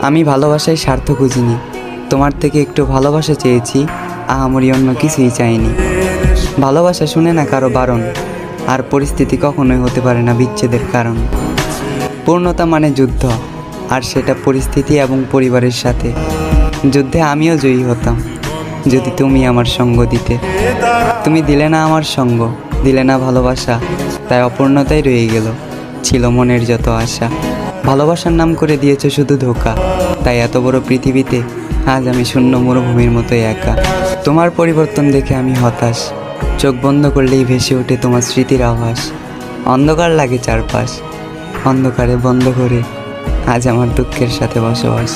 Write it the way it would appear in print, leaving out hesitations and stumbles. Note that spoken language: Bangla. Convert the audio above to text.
আমি ভালোবাসায় স্বার্থ খুঁজিনি, তোমার থেকে একটু ভালোবাসা চেয়েছি, আহামরি অন্য কিছুই চাইনি। ভালোবাসা শুনে না কারো বারণ, আর পরিস্থিতি কখনোই হতে পারে না বিচ্ছেদের কারণ। পূর্ণতা মানে যুদ্ধ, আর সেটা পরিস্থিতি এবং পরিবারের সাথে। যুদ্ধে আমিও জয়ী হতাম যদি তুমি আমার সঙ্গ দিতে। তুমি দিলে না আমার সঙ্গ, দিলে না ভালোবাসা, তাই অপূর্ণতাই রয়ে গেল, ছিল মনের যত আশা। ভালোবাসার নাম করে দিয়েছে শুধু ধোঁকা, তাই এত বড় পৃথিবীতে আজ আমি শূন্য মরুভূমির মতোই একা। তোমার পরিবর্তন দেখে আমি হতাশ, চোখ বন্ধ করলেই ভেসে ওঠে তোমার স্মৃতির আভাস। অন্ধকার লাগে চারপাশ, অন্ধকারে বন্ধ করে আজ আমার দুঃখের সাথে বসবাস।